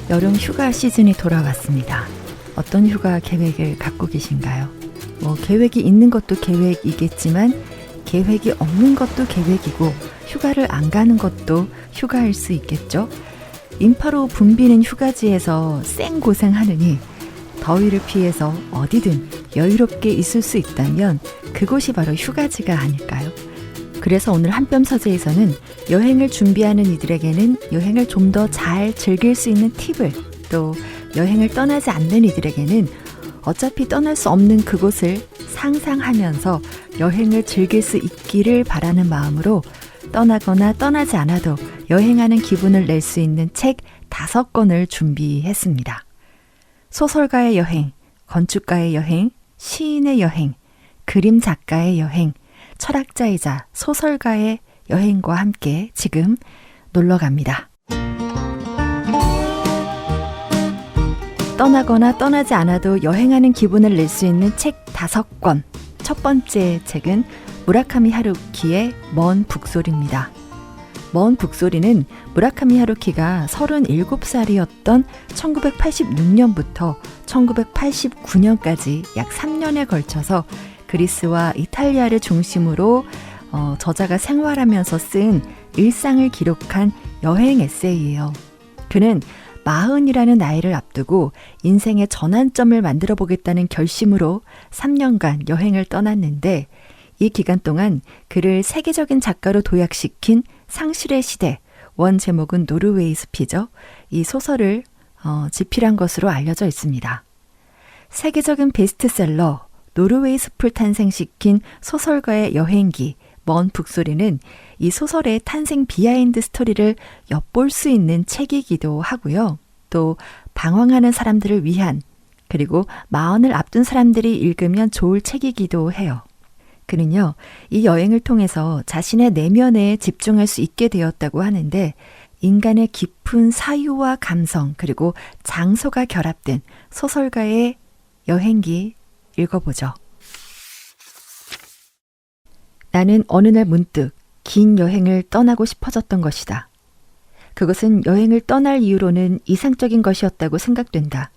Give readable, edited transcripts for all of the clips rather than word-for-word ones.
여름 휴가 시즌이 돌아왔습니다. 어떤 휴가 계획을 갖고 계신가요? 계획이 있는 것도 계획이겠지만 계획이 없는 것도 계획이고 휴가를 안 가는 것도 휴가일 수 있겠죠? 인파로 붐비는 휴가지에서 생고생하느니 더위를 피해서 어디든 여유롭게 있을 수 있다면 그곳이 바로 휴가지가 아닐까요? 그래서 오늘 한뼘 서재에서는 여행을 준비하는 이들에게는 여행을 좀 더 잘 즐길 수 있는 팁을, 또 여행을 떠나지 않는 이들에게는 어차피 떠날 수 없는 그곳을 상상하면서 여행을 즐길 수 있기를 바라는 마음으로 떠나거나 떠나지 않아도 여행하는 기분을 낼 수 있는 책 5권을 준비했습니다. 소설가의 여행, 건축가의 여행, 시인의 여행, 그림 작가의 여행, 철학자이자 소설가의 여행과 함께 지금 놀러 갑니다. 떠나거나 떠나지 않아도 여행하는 기분을 낼 수 있는 책 5권. 첫 번째 책은 무라카미 하루키의 먼 북소리입니다. 먼 북소리는 무라카미 하루키가 37살이었던 1986년부터 1989년까지 약 3년에 걸쳐서 그리스와 이탈리아를 중심으로 저자가 생활하면서 쓴 일상을 기록한 여행 에세이예요. 그는 40이라는 나이를 앞두고 인생의 전환점을 만들어 보겠다는 결심으로 3년간 여행을 떠났는데, 이 기간 동안 그를 세계적인 작가로 도약시킨 상실의 시대, 원 제목은 노르웨이 숲이죠. 이 소설을 집필한 것으로 알려져 있습니다. 세계적인 베스트셀러 노르웨이 숲을 탄생시킨 소설가의 여행기 먼 북소리는 이 소설의 탄생 비하인드 스토리를 엿볼 수 있는 책이기도 하고요. 또 방황하는 사람들을 위한, 그리고 40을 앞둔 사람들이 읽으면 좋을 책이기도 해요. 그는요, 이 여행을 통해서 자신의 내면에 집중할 수 있게 되었다고 하는데, 인간의 깊은 사유와 감성 그리고 장소가 결합된 소설가의 여행기 읽어보죠. 나는 어느 날 문득 긴 여행을 떠나고 싶어졌던 것이다. 그것은 여행을 떠날 이유로는 이상적인 것이었다고 생각된다.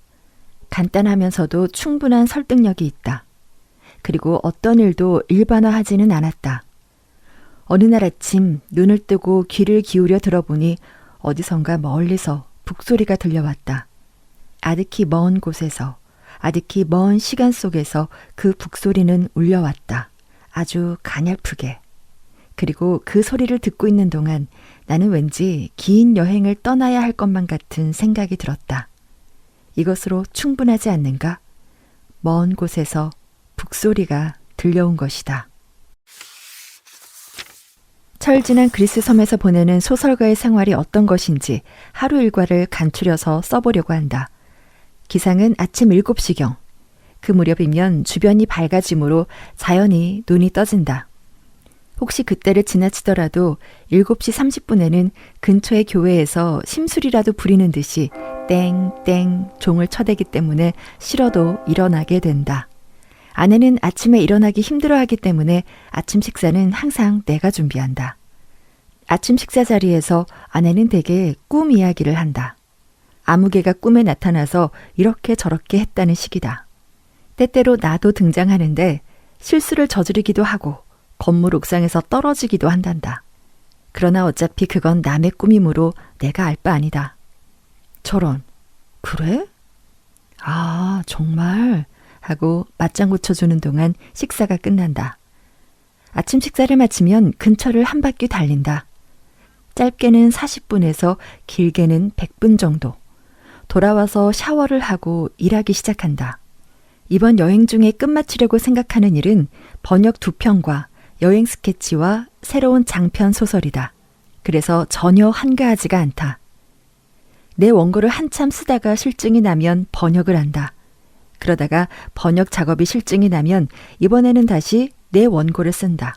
간단하면서도 충분한 설득력이 있다. 그리고 어떤 일도 일반화하지는 않았다. 어느 날 아침 눈을 뜨고 귀를 기울여 들어보니 어디선가 멀리서 북소리가 들려왔다. 아득히 먼 곳에서, 아득히 먼 시간 속에서 그 북소리는 울려왔다. 아주 가냘프게. 그리고 그 소리를 듣고 있는 동안 나는 왠지 긴 여행을 떠나야 할 것만 같은 생각이 들었다. 이것으로 충분하지 않는가? 먼 곳에서 북소리가 들려온 것이다. 철진한 그리스 섬에서 보내는 소설가의 생활이 어떤 것인지 하루 일과를 간추려서 써보려고 한다. 기상은 아침 7시경. 그 무렵이면 주변이 밝아지므로 자연히 눈이 떠진다. 혹시 그때를 지나치더라도 7시 30분에는 근처의 교회에서 심술이라도 부리는 듯이 땡땡 종을 쳐대기 때문에 싫어도 일어나게 된다. 아내는 아침에 일어나기 힘들어하기 때문에 아침 식사는 항상 내가 준비한다. 아침 식사 자리에서 아내는 대개 꿈 이야기를 한다. 아무개가 꿈에 나타나서 이렇게 저렇게 했다는 식이다. 때때로 나도 등장하는데 실수를 저지르기도 하고 건물 옥상에서 떨어지기도 한단다. 그러나 어차피 그건 남의 꿈이므로 내가 알 바 아니다. 저런, 그래? 아, 정말? 하고 맞장 고쳐주는 동안 식사가 끝난다. 아침 식사를 마치면 근처를 한 바퀴 달린다. 짧게는 40분에서 길게는 100분 정도. 돌아와서 샤워를 하고 일하기 시작한다. 이번 여행 중에 끝마치려고 생각하는 일은 번역 2편과 여행 스케치와 새로운 장편 소설이다. 그래서 전혀 한가하지가 않다. 내 원고를 한참 쓰다가 실증이 나면 번역을 한다. 그러다가 번역 작업이 실증이 나면 이번에는 다시 내 원고를 쓴다.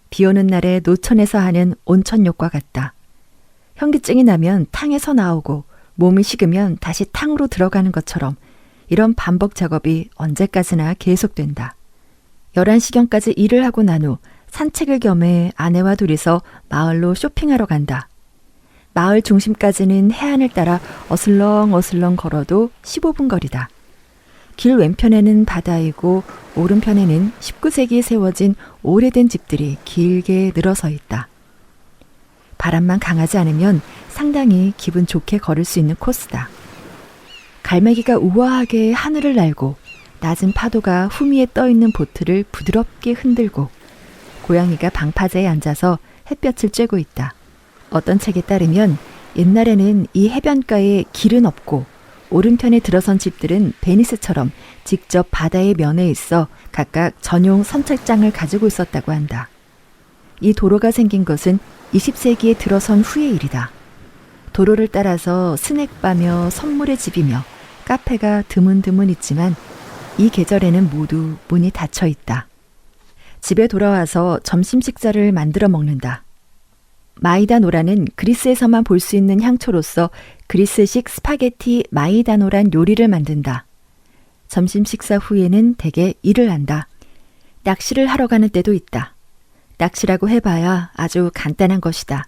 비 오는 날에 노천에서 하는 온천욕과 같다. 현기증이 나면 탕에서 나오고 몸이 식으면 다시 탕으로 들어가는 것처럼 이런 반복 작업이 언제까지나 계속된다. 11시경까지 일을 하고 난 후 산책을 겸해 아내와 둘이서 마을로 쇼핑하러 간다. 마을 중심까지는 해안을 따라 어슬렁어슬렁 걸어도 15분 거리다. 길 왼편에는 바다이고 오른편에는 19세기에 세워진 오래된 집들이 길게 늘어서 있다. 바람만 강하지 않으면 상당히 기분 좋게 걸을 수 있는 코스다. 갈매기가 우아하게 하늘을 날고 낮은 파도가 후미에 떠있는 보트를 부드럽게 흔들고 고양이가 방파제에 앉아서 햇볕을 쬐고 있다. 어떤 책에 따르면 옛날에는 이 해변가에 길은 없고 오른편에 들어선 집들은 베니스처럼 직접 바다의 면에 있어 각각 전용 선착장을 가지고 있었다고 한다. 이 도로가 생긴 것은 20세기에 들어선 후의 일이다. 도로를 따라서 스낵바며 선물의 집이며 카페가 드문드문 있지만 이 계절에는 모두 문이 닫혀 있다. 집에 돌아와서 점심 식사를 만들어 먹는다. 마이다노라는 그리스에서만 볼 수 있는 향초로서 그리스식 스파게티 마이다노란 요리를 만든다. 점심 식사 후에는 대개 일을 한다. 낚시를 하러 가는 때도 있다. 낚시라고 해봐야 아주 간단한 것이다.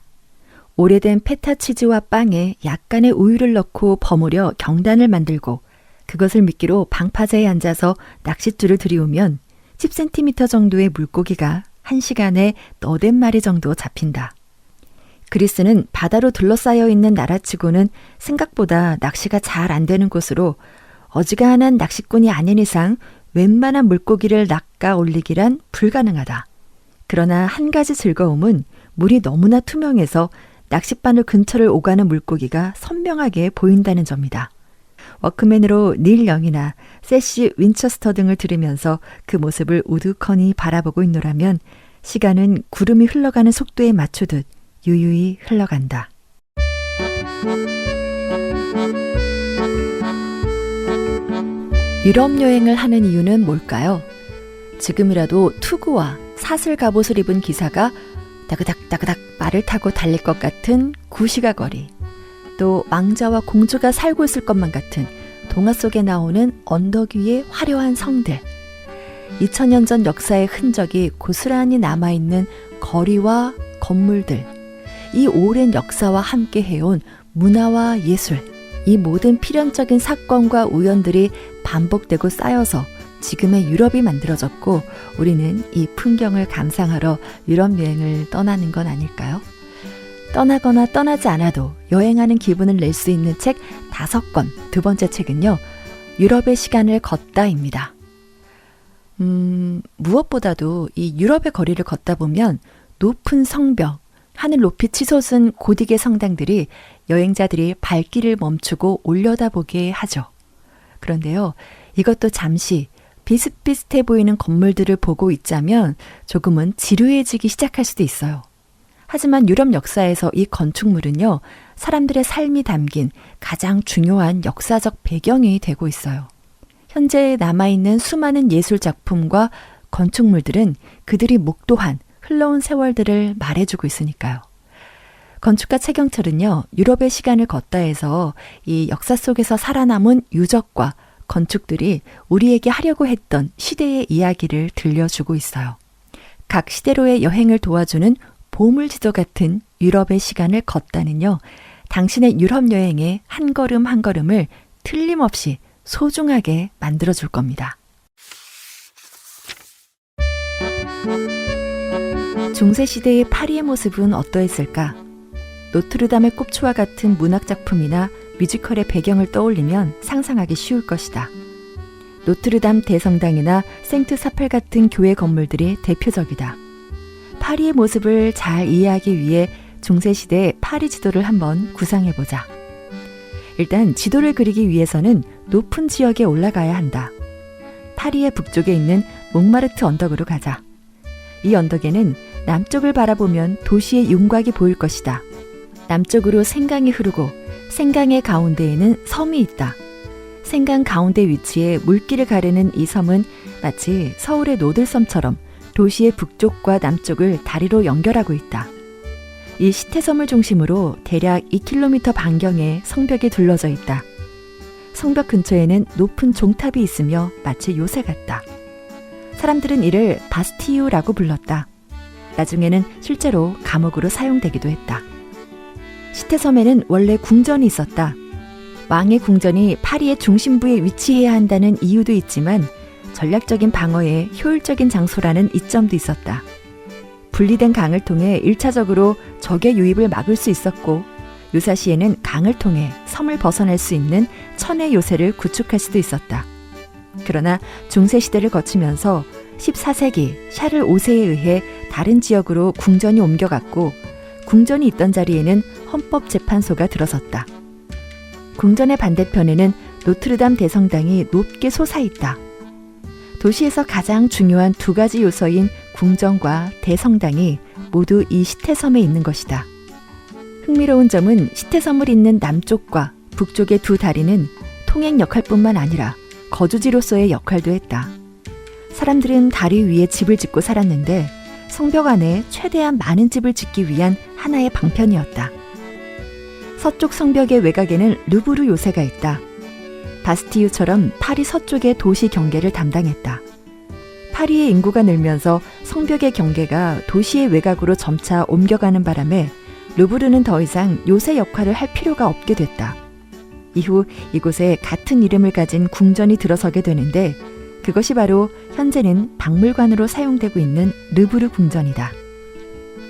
오래된 페타치즈와 빵에 약간의 우유를 넣고 버무려 경단을 만들고 그것을 미끼로 방파제에 앉아서 낚싯줄을 들이우면 10cm 정도의 물고기가 1시간에 80마리 정도 잡힌다. 그리스는 바다로 둘러싸여 있는 나라치고는 생각보다 낚시가 잘 안 되는 곳으로 어지간한 낚시꾼이 아닌 이상 웬만한 물고기를 낚아 올리기란 불가능하다. 그러나 한 가지 즐거움은 물이 너무나 투명해서 낚싯바늘 근처를 오가는 물고기가 선명하게 보인다는 점이다. 워크맨으로 닐 영이나 세시 윈처스터 등을 들으면서 그 모습을 우두커니 바라보고 있노라면 시간은 구름이 흘러가는 속도에 맞추듯 유유히 흘러간다. 유럽 여행을 하는 이유는 뭘까요? 지금이라도 투구와 사슬 갑옷을 입은 기사가 따그닥따그닥 말을 타고 달릴 것 같은 구시가 거리, 또 왕자와 공주가 살고 있을 것만 같은 동화 속에 나오는 언덕 위의 화려한 성들, 2000년 전 역사의 흔적이 고스란히 남아있는 거리와 건물들, 이 오랜 역사와 함께 해온 문화와 예술, 이 모든 필연적인 사건과 우연들이 반복되고 쌓여서 지금의 유럽이 만들어졌고 우리는 이 풍경을 감상하러 유럽 여행을 떠나는 건 아닐까요? 떠나거나 떠나지 않아도 여행하는 기분을 낼 수 있는 책 5권, 두 번째 책은요. 유럽의 시간을 걷다입니다. 무엇보다도 이 유럽의 거리를 걷다 보면 높은 성벽, 하늘 높이 치솟은 고딕의 성당들이 여행자들이 발길을 멈추고 올려다보게 하죠. 그런데요, 이것도 잠시 비슷비슷해 보이는 건물들을 보고 있자면 조금은 지루해지기 시작할 수도 있어요. 하지만 유럽 역사에서 이 건축물은요, 사람들의 삶이 담긴 가장 중요한 역사적 배경이 되고 있어요. 현재 남아있는 수많은 예술 작품과 건축물들은 그들이 목도한 흘러온 세월들을 말해주고 있으니까요. 건축가 최경철은요, 유럽의 시간을 걷다에서 이 역사 속에서 살아남은 유적과 건축들이 우리에게 하려고 했던 시대의 이야기를 들려주고 있어요. 각 시대로의 여행을 도와주는 보물지도 같은 유럽의 시간을 걷다는요, 당신의 유럽 여행의 한 걸음 한 걸음을 틀림없이 소중하게 만들어줄 겁니다. 중세시대의 파리의 모습은 어떠했을까? 노트르담의 꼽초와 같은 문학작품이나 뮤지컬의 배경을 떠올리면 상상하기 쉬울 것이다. 노트르담 대성당이나 생트 사펠 같은 교회 건물들이 대표적이다. 파리의 모습을 잘 이해하기 위해 중세시대의 파리 지도를 한번 구상해보자. 일단 지도를 그리기 위해서는 높은 지역에 올라가야 한다. 파리의 북쪽에 있는 몽마르트 언덕으로 가자. 이 언덕에는 남쪽을 바라보면 도시의 윤곽이 보일 것이다. 남쪽으로 생강이 흐르고 생강의 가운데에는 섬이 있다. 생강 가운데 위치해 물길을 가르는 이 섬은 마치 서울의 노들섬처럼 도시의 북쪽과 남쪽을 다리로 연결하고 있다. 이 시태섬을 중심으로 대략 2km 반경의 성벽이 둘러져 있다. 성벽 근처에는 높은 종탑이 있으며 마치 요새 같다. 사람들은 이를 바스티유라고 불렀다. 나중에는 실제로 감옥으로 사용되기도 했다. 시태섬에는 원래 궁전이 있었다. 왕의 궁전이 파리의 중심부에 위치해야 한다는 이유도 있지만 전략적인 방어에 효율적인 장소라는 이점도 있었다. 분리된 강을 통해 1차적으로 적의 유입을 막을 수 있었고 유사시에는 강을 통해 섬을 벗어날 수 있는 천의 요새를 구축할 수도 있었다. 그러나 중세시대를 거치면서 14세기 샤를 5세에 의해 다른 지역으로 궁전이 옮겨갔고 궁전이 있던 자리에는 헌법재판소가 들어섰다. 궁전의 반대편에는 노트르담 대성당이 높게 솟아있다. 도시에서 가장 중요한 두 가지 요소인 궁전과 대성당이 모두 이 시태섬에 있는 것이다. 흥미로운 점은 시태섬을 잇는 남쪽과 북쪽의 두 다리는 통행 역할뿐만 아니라 거주지로서의 역할도 했다. 사람들은 다리 위에 집을 짓고 살았는데 성벽 안에 최대한 많은 집을 짓기 위한 하나의 방편이었다. 서쪽 성벽의 외곽에는 르브르 요새가 있다. 바스티유처럼 파리 서쪽의 도시 경계를 담당했다. 파리의 인구가 늘면서 성벽의 경계가 도시의 외곽으로 점차 옮겨가는 바람에 루브르는 더 이상 요새 역할을 할 필요가 없게 됐다. 이후 이곳에 같은 이름을 가진 궁전이 들어서게 되는데 그것이 바로 현재는 박물관으로 사용되고 있는 르브르 궁전이다.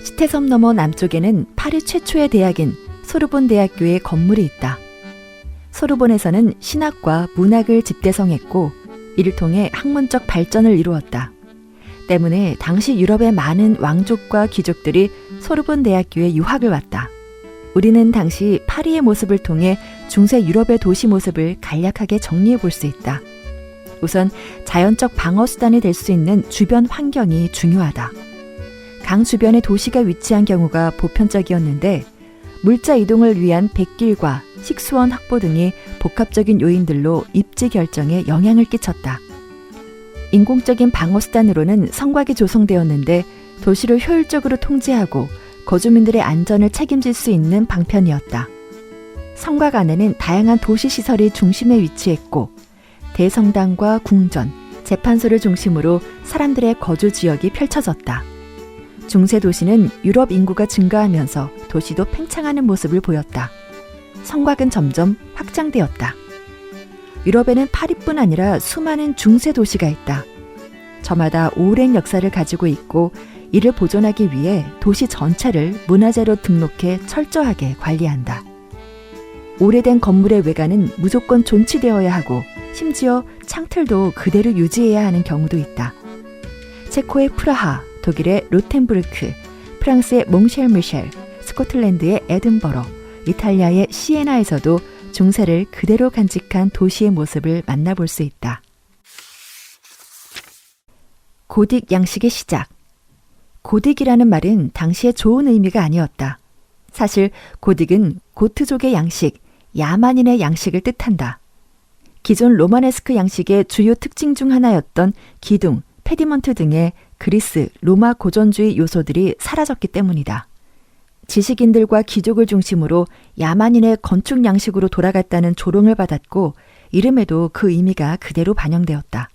시태섬 너머 남쪽에는 파리 최초의 대학인 소르본 대학교의 건물이 있다. 소르본에서는 신학과 문학을 집대성했고 이를 통해 학문적 발전을 이루었다. 때문에 당시 유럽의 많은 왕족과 귀족들이 소르본 대학교에 유학을 왔다. 우리는 당시 파리의 모습을 통해 중세 유럽의 도시 모습을 간략하게 정리해 볼 수 있다. 우선 자연적 방어 수단이 될 수 있는 주변 환경이 중요하다. 강 주변에 도시가 위치한 경우가 보편적이었는데 물자 이동을 위한 백길과 식수원 확보 등이 복합적인 요인들로 입지 결정에 영향을 끼쳤다. 인공적인 방어 수단으로는 성곽이 조성되었는데 도시를 효율적으로 통제하고 거주민들의 안전을 책임질 수 있는 방편이었다. 성곽 안에는 다양한 도시 시설이 중심에 위치했고 대성당과 궁전, 재판소를 중심으로 사람들의 거주 지역이 펼쳐졌다. 중세 도시는 유럽 인구가 증가하면서 도시도 팽창하는 모습을 보였다. 성곽은 점점 확장되었다. 유럽에는 파리뿐 아니라 수많은 중세 도시가 있다. 저마다 오랜 역사를 가지고 있고 이를 보존하기 위해 도시 전체를 문화재로 등록해 철저하게 관리한다. 오래된 건물의 외관은 무조건 존치되어야 하고 심지어 창틀도 그대로 유지해야 하는 경우도 있다. 체코의 프라하, 독일의 로텐부르크, 프랑스의 몽쉘미셸, 스코틀랜드의 에든버러, 이탈리아의 시에나에서도 중세를 그대로 간직한 도시의 모습을 만나볼 수 있다. 고딕 양식의 시작. 고딕이라는 말은 당시에 좋은 의미가 아니었다. 사실 고딕은 고트족의 양식, 야만인의 양식을 뜻한다. 기존 로마네스크 양식의 주요 특징 중 하나였던 기둥, 페디먼트 등의 그리스, 로마 고전주의 요소들이 사라졌기 때문이다. 지식인들과 귀족을 중심으로 야만인의 건축 양식으로 돌아갔다는 조롱을 받았고 이름에도 그 의미가 그대로 반영되었다.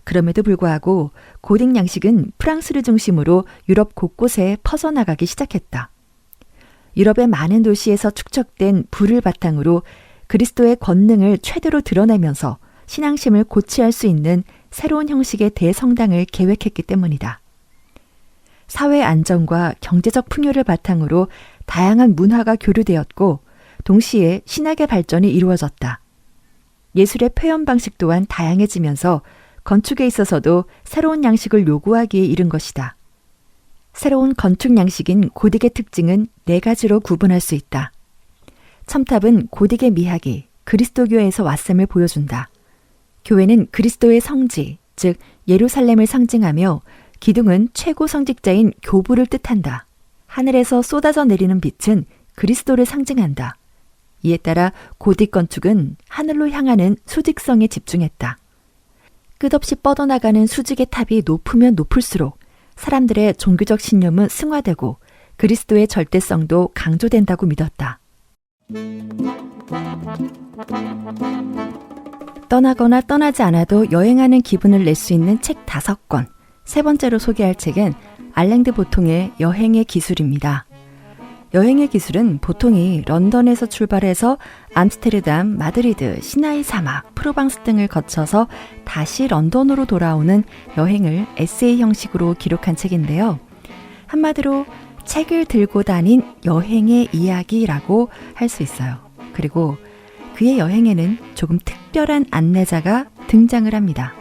그럼에도 불구하고 고딕 양식은 프랑스를 중심으로 유럽 곳곳에 퍼져나가기 시작했다. 유럽의 많은 도시에서 축적된 불을 바탕으로 그리스도의 권능을 최대로 드러내면서 신앙심을 고취할 수 있는 새로운 형식의 대성당을 계획했기 때문이다. 사회 안정과 경제적 풍요를 바탕으로 다양한 문화가 교류되었고 동시에 신학의 발전이 이루어졌다. 예술의 표현 방식 또한 다양해지면서 건축에 있어서도 새로운 양식을 요구하기에 이른 것이다. 새로운 건축 양식인 고딕의 특징은 4가지로 구분할 수 있다. 첨탑은 고딕의 미학이 그리스도교에서 왔음을 보여준다. 교회는 그리스도의 성지, 즉 예루살렘을 상징하며 기둥은 최고 성직자인 교부를 뜻한다. 하늘에서 쏟아져 내리는 빛은 그리스도를 상징한다. 이에 따라 고딕 건축은 하늘로 향하는 수직성에 집중했다. 끝없이 뻗어나가는 수직의 탑이 높으면 높을수록 사람들의 종교적 신념은 승화되고 그리스도의 절대성도 강조된다고 믿었다. 떠나거나 떠나지 않아도 여행하는 기분을 낼 수 있는 책 5권. 세 번째로 소개할 책은 알랭드 보통의 여행의 기술입니다. 여행의 기술은 보통이 런던에서 출발해서 암스테르담, 마드리드, 시나이 사막, 프로방스 등을 거쳐서 다시 런던으로 돌아오는 여행을 에세이 형식으로 기록한 책인데요. 한마디로 책을 들고 다닌 여행의 이야기라고 할 수 있어요. 그리고 그의 여행에는 조금 특별한 안내자가 등장을 합니다.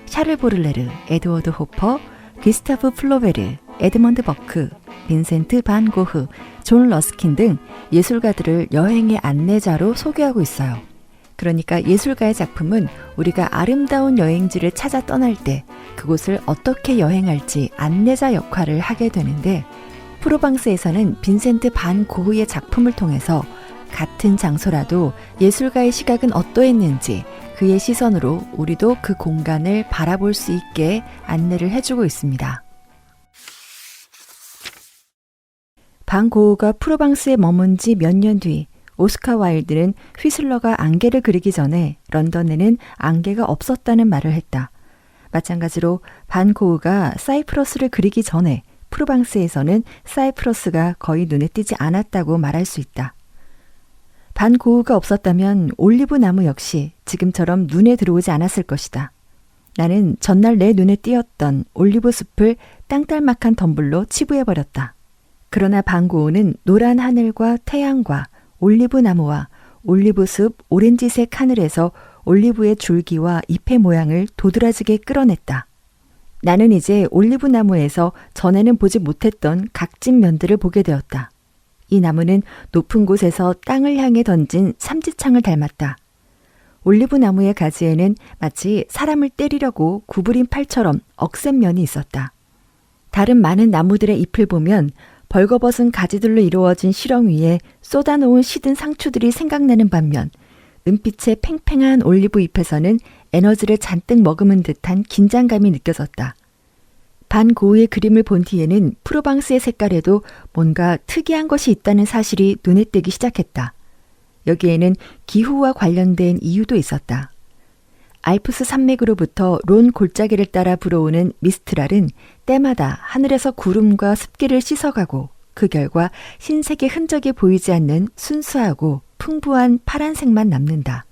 샤를 보를레르, 에드워드 호퍼, 귀스타프 플로베르, 에드먼드 버크, 빈센트 반 고흐, 존 러스킨 등 예술가들을 여행의 안내자로 소개하고 있어요. 그러니까 예술가의 작품은 우리가 아름다운 여행지를 찾아 떠날 때 그곳을 어떻게 여행할지 안내자 역할을 하게 되는데, 프로방스에서는 빈센트 반 고흐의 작품을 통해서 같은 장소라도 예술가의 시각은 어떠했는지 그의 시선으로 우리도 그 공간을 바라볼 수 있게 안내를 해주고 있습니다. 반 고흐가 프로방스에 머문 지 몇 년 뒤 오스카 와일드는 휘슬러가 안개를 그리기 전에 런던에는 안개가 없었다는 말을 했다. 마찬가지로 반 고흐가 사이프러스를 그리기 전에 프로방스에서는 사이프러스가 거의 눈에 띄지 않았다고 말할 수 있다. 반 고흐가 없었다면 올리브 나무 역시 지금처럼 눈에 들어오지 않았을 것이다. 나는 전날 내 눈에 띄었던 올리브 숲을 땅딸막한 덤불로 치부해버렸다. 그러나 반 고흐는 노란 하늘과 태양과 올리브 나무와 올리브 숲 오렌지색 하늘에서 올리브의 줄기와 잎의 모양을 도드라지게 끌어냈다. 나는 이제 올리브 나무에서 전에는 보지 못했던 각진 면들을 보게 되었다. 이 나무는 높은 곳에서 땅을 향해 던진 삼지창을 닮았다. 올리브 나무의 가지에는 마치 사람을 때리려고 구부린 팔처럼 억센 면이 있었다. 다른 많은 나무들의 잎을 보면 벌거벗은 가지들로 이루어진 실험 위에 쏟아놓은 시든 상추들이 생각나는 반면 은빛의 팽팽한 올리브 잎에서는 에너지를 잔뜩 머금은 듯한 긴장감이 느껴졌다. 반 고흐의 그림을 본 뒤에는 프로방스의 색깔에도 뭔가 특이한 것이 있다는 사실이 눈에 띄기 시작했다. 여기에는 기후와 관련된 이유도 있었다. 알프스 산맥으로부터 론 골짜기를 따라 불어오는 미스트랄은 때마다 하늘에서 구름과 습기를 씻어가고 그 결과 흰색의 흔적이 보이지 않는 순수하고 풍부한 파란색만 남는다.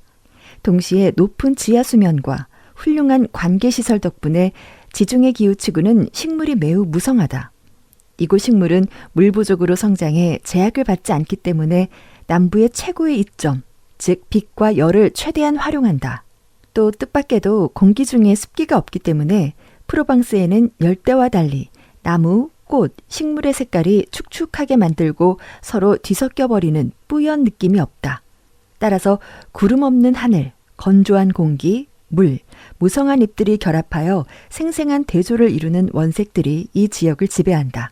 동시에 높은 지하수면과 훌륭한 관계시설 덕분에 지중해 기후치구는 식물이 매우 무성하다. 이곳 식물은 물 부족으로 성장해 제약을 받지 않기 때문에 남부의 최고의 이점, 즉 빛과 열을 최대한 활용한다. 또 뜻밖에도 공기 중에 습기가 없기 때문에 프로방스에는 열대와 달리 나무, 꽃, 식물의 색깔이 축축하게 만들고 서로 뒤섞여버리는 뿌연 느낌이 없다. 따라서 구름 없는 하늘, 건조한 공기, 물, 무성한 잎들이 결합하여 생생한 대조를 이루는 원색들이 이 지역을 지배한다.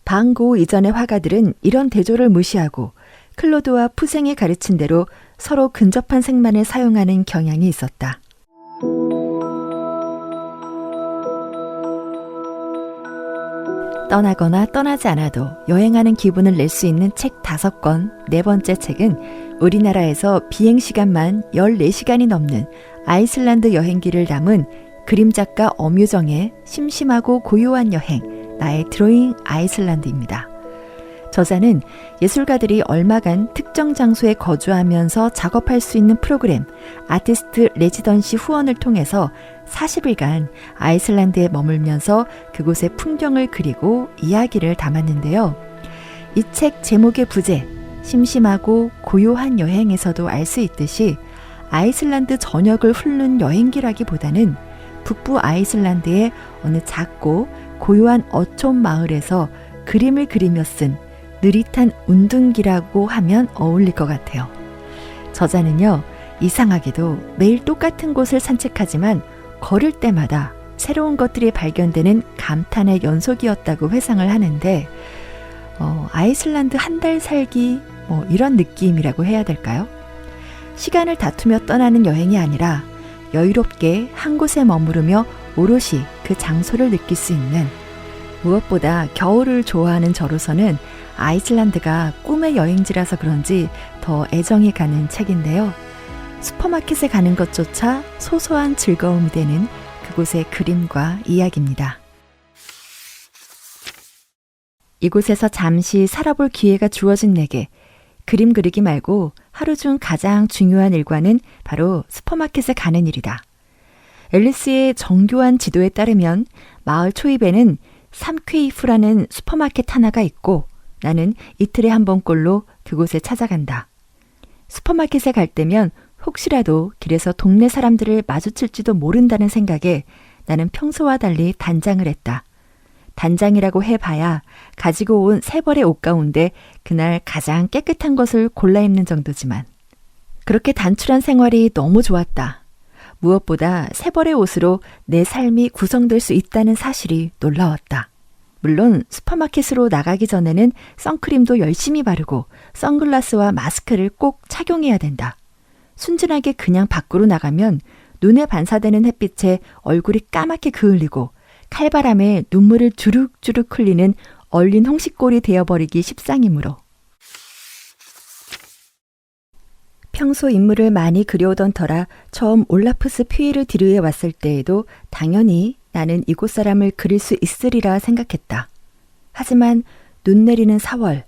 반 고흐 이전의 화가들은 이런 대조를 무시하고 클로드와 푸생이 가르친 대로 서로 근접한 색만을 사용하는 경향이 있었다. 떠나거나 떠나지 않아도 여행하는 기분을 낼 수 있는 책 5권, 네 번째 책은 우리나라에서 비행시간만 14시간이 넘는 아이슬란드 여행기를 담은 그림작가 엄유정의 심심하고 고요한 여행, 나의 드로잉 아이슬란드입니다. 저자는 예술가들이 얼마간 특정 장소에 거주하면서 작업할 수 있는 프로그램 아티스트 레지던시 후원을 통해서 40일간 아이슬란드에 머물면서 그곳의 풍경을 그리고 이야기를 담았는데요. 이 책 제목의 부제, 심심하고 고요한 여행에서도 알 수 있듯이 아이슬란드 전역을 훑는 여행기라기보다는 북부 아이슬란드의 어느 작고 고요한 어촌 마을에서 그림을 그리며 쓴 느릿한 운둔기라고 하면 어울릴 것 같아요. 저자는요, 이상하게도 매일 똑같은 곳을 산책하지만 걸을 때마다 새로운 것들이 발견되는 감탄의 연속이었다고 회상을 하는데 아이슬란드 한 달 살기 이런 느낌이라고 해야 될까요? 시간을 다투며 떠나는 여행이 아니라 여유롭게 한 곳에 머무르며 오롯이 그 장소를 느낄 수 있는, 무엇보다 겨울을 좋아하는 저로서는 아이슬란드가 꿈의 여행지라서 그런지 더 애정이 가는 책인데요. 슈퍼마켓에 가는 것조차 소소한 즐거움이 되는 그곳의 그림과 이야기입니다. 이곳에서 잠시 살아볼 기회가 주어진 내게 그림 그리기 말고 하루 중 가장 중요한 일과는 바로 슈퍼마켓에 가는 일이다. 앨리스의 정교한 지도에 따르면 마을 초입에는 삼퀘이프라는 슈퍼마켓 하나가 있고 나는 이틀에 한 번꼴로 그곳에 찾아간다. 슈퍼마켓에 갈 때면 혹시라도 길에서 동네 사람들을 마주칠지도 모른다는 생각에 나는 평소와 달리 단장을 했다. 단장이라고 해봐야 가지고 온 3벌의 옷 가운데 그날 가장 깨끗한 것을 골라 입는 정도지만 그렇게 단출한 생활이 너무 좋았다. 무엇보다 3벌의 옷으로 내 삶이 구성될 수 있다는 사실이 놀라웠다. 물론 슈퍼마켓으로 나가기 전에는 선크림도 열심히 바르고 선글라스와 마스크를 꼭 착용해야 된다. 순진하게 그냥 밖으로 나가면 눈에 반사되는 햇빛에 얼굴이 까맣게 그을리고 칼바람에 눈물을 주룩주룩 흘리는 얼린 홍시꼴이 되어버리기 십상이므로. 평소 인물을 많이 그려오던 터라 처음 올라프스 퓨이르 디르에 왔을 때에도 당연히 나는 이곳 사람을 그릴 수 있으리라 생각했다. 하지만 눈 내리는 4월,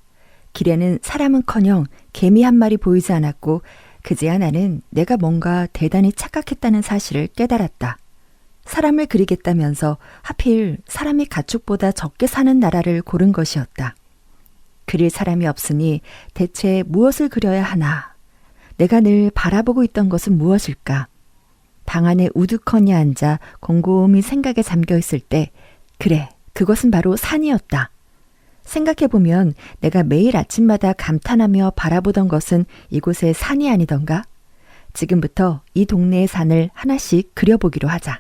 길에는 사람은커녕 개미 한 마리 보이지 않았고 그제야 나는 내가 뭔가 대단히 착각했다는 사실을 깨달았다. 사람을 그리겠다면서 하필 사람이 가축보다 적게 사는 나라를 고른 것이었다. 그릴 사람이 없으니 대체 무엇을 그려야 하나? 내가 늘 바라보고 있던 것은 무엇일까? 방 안에 우두커니 앉아 곰곰이 생각에 잠겨 있을 때 그래, 그것은 바로 산이었다. 생각해보면 내가 매일 아침마다 감탄하며 바라보던 것은 이곳의 산이 아니던가? 지금부터 이 동네의 산을 하나씩 그려보기로 하자.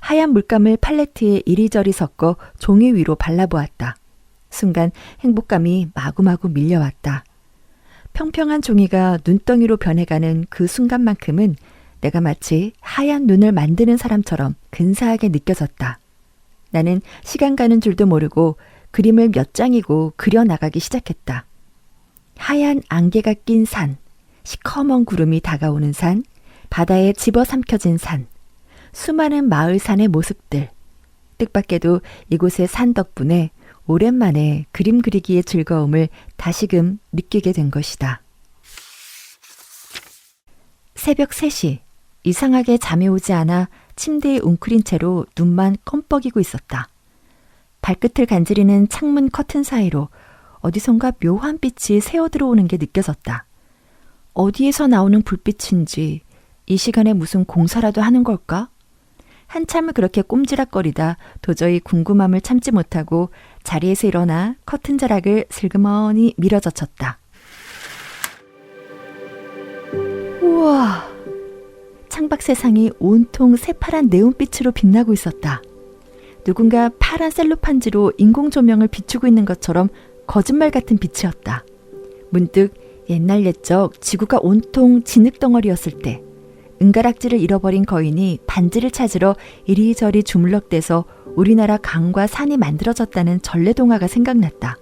하얀 물감을 팔레트에 이리저리 섞어 종이 위로 발라보았다. 순간 행복감이 마구마구 밀려왔다. 평평한 종이가 눈덩이로 변해가는 그 순간만큼은 내가 마치 하얀 눈을 만드는 사람처럼 근사하게 느껴졌다. 나는 시간 가는 줄도 모르고 그림을 몇 장이고 그려나가기 시작했다. 하얀 안개가 낀 산, 시커먼 구름이 다가오는 산, 바다에 집어삼켜진 산, 수많은 마을 산의 모습들. 뜻밖에도 이곳의 산 덕분에 오랜만에 그림 그리기의 즐거움을 다시금 느끼게 된 것이다. 새벽 3시, 이상하게 잠이 오지 않아 침대에 웅크린 채로 눈만 껌뻑이고 있었다. 발끝을 간지리는 창문 커튼 사이로 어디선가 묘한 빛이 새어 들어오는 게 느껴졌다. 어디에서 나오는 불빛인지 이 시간에 무슨 공사라도 하는 걸까? 한참을 그렇게 꼼지락거리다 도저히 궁금함을 참지 못하고 자리에서 일어나 커튼 자락을 슬그머니 밀어젖혔다. 우와! 창밖 세상이 온통 새파란 네온빛으로 빛나고 있었다. 누군가 파란 셀로판지로 인공 조명을 비추고 있는 것처럼 거짓말 같은 빛이었다. 문득 옛날 옛적 지구가 온통 진흙덩어리였을 때 은가락지를 잃어버린 거인이 반지를 찾으러 이리저리 주물럭대서 우리나라 강과 산이 만들어졌다는 전래동화가 생각났다.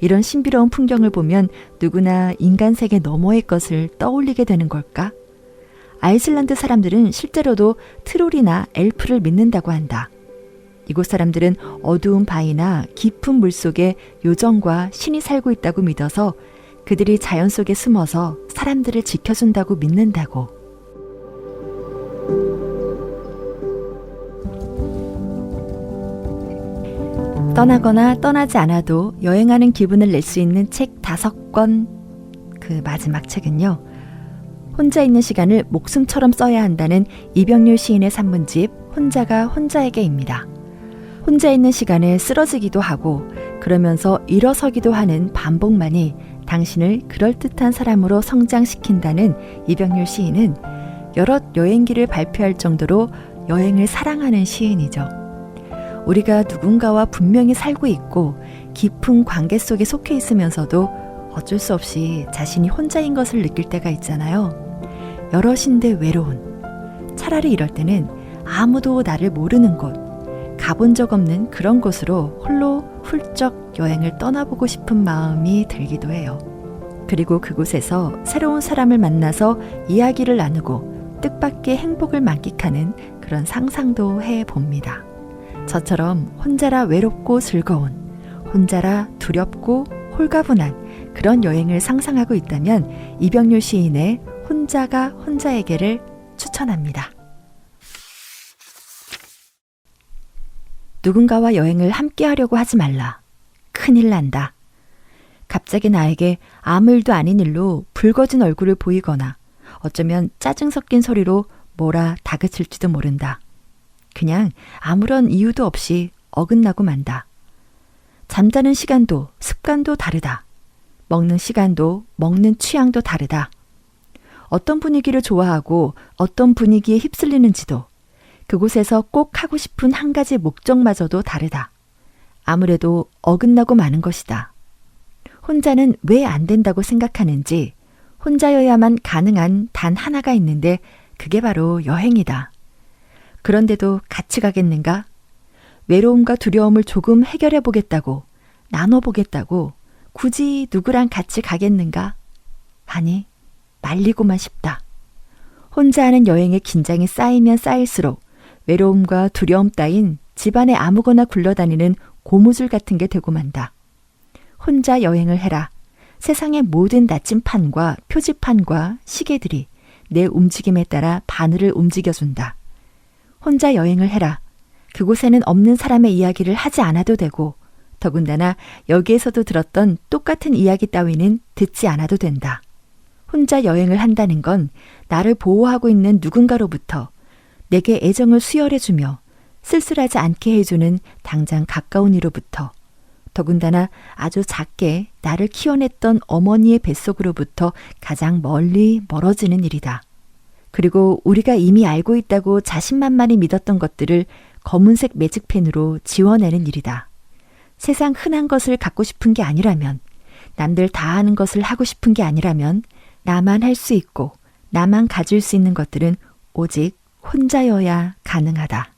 이런 신비로운 풍경을 보면 누구나 인간 세계 너머의 것을 떠올리게 되는 걸까? 아이슬란드 사람들은 실제로도 트롤이나 엘프를 믿는다고 한다. 이곳 사람들은 어두운 바위나 깊은 물속에 요정과 신이 살고 있다고 믿어서 그들이 자연 속에 숨어서 사람들을 지켜준다고 믿는다고. 떠나거나 떠나지 않아도 여행하는 기분을 낼 수 있는 책 5권. 그 마지막 책은요. 혼자 있는 시간을 목숨처럼 써야 한다는 이병률 시인의 산문집 혼자가 혼자에게입니다. 혼자 있는 시간에 쓰러지기도 하고 그러면서 일어서기도 하는 반복만이 당신을 그럴듯한 사람으로 성장시킨다는 이병률 시인은 여러 여행기를 발표할 정도로 여행을 사랑하는 시인이죠. 우리가 누군가와 분명히 살고 있고 깊은 관계 속에 속해 있으면서도 어쩔 수 없이 자신이 혼자인 것을 느낄 때가 있잖아요. 여럿인데 외로운. 차라리 이럴 때는 아무도 나를 모르는 곳, 가본 적 없는 그런 곳으로 홀로 훌쩍 여행을 떠나보고 싶은 마음이 들기도 해요. 그리고 그곳에서 새로운 사람을 만나서 이야기를 나누고 뜻밖의 행복을 만끽하는 그런 상상도 해봅니다. 저처럼 혼자라 외롭고 즐거운, 혼자라 두렵고 홀가분한 그런 여행을 상상하고 있다면 이병률 시인의 혼자가 혼자에게를 추천합니다. 누군가와 여행을 함께 하려고 하지 말라. 큰일 난다. 갑자기 나에게 아무 일도 아닌 일로 붉어진 얼굴을 보이거나 어쩌면 짜증 섞인 소리로 뭐라 다그칠지도 모른다. 그냥 아무런 이유도 없이 어긋나고 만다. 잠자는 시간도 습관도 다르다. 먹는 시간도 먹는 취향도 다르다. 어떤 분위기를 좋아하고 어떤 분위기에 휩쓸리는지도 그곳에서 꼭 하고 싶은 한 가지 목적마저도 다르다. 아무래도 어긋나고 마는 것이다. 혼자는 왜 안 된다고 생각하는지 혼자여야만 가능한 단 하나가 있는데 그게 바로 여행이다. 그런데도 같이 가겠는가? 외로움과 두려움을 조금 해결해 보겠다고, 나눠보겠다고 굳이 누구랑 같이 가겠는가? 아니, 말리고만 싶다. 혼자 하는 여행의 긴장이 쌓이면 쌓일수록 외로움과 두려움 따윈 집안에 아무거나 굴러다니는 고무줄 같은 게 되고 만다. 혼자 여행을 해라. 세상의 모든 나침판과 표지판과 시계들이 내 움직임에 따라 바늘을 움직여준다. 혼자 여행을 해라. 그곳에는 없는 사람의 이야기를 하지 않아도 되고 더군다나 여기에서도 들었던 똑같은 이야기 따위는 듣지 않아도 된다. 혼자 여행을 한다는 건 나를 보호하고 있는 누군가로부터 내게 애정을 수혈해주며 쓸쓸하지 않게 해주는 당장 가까운 이로부터 더군다나 아주 작게 나를 키워냈던 어머니의 뱃속으로부터 가장 멀리 멀어지는 일이다. 그리고 우리가 이미 알고 있다고 자신만만히 믿었던 것들을 검은색 매직펜으로 지워내는 일이다. 세상 흔한 것을 갖고 싶은 게 아니라면, 남들 다 하는 것을 하고 싶은 게 아니라면 나만 할 수 있고 나만 가질 수 있는 것들은 오직 혼자여야 가능하다.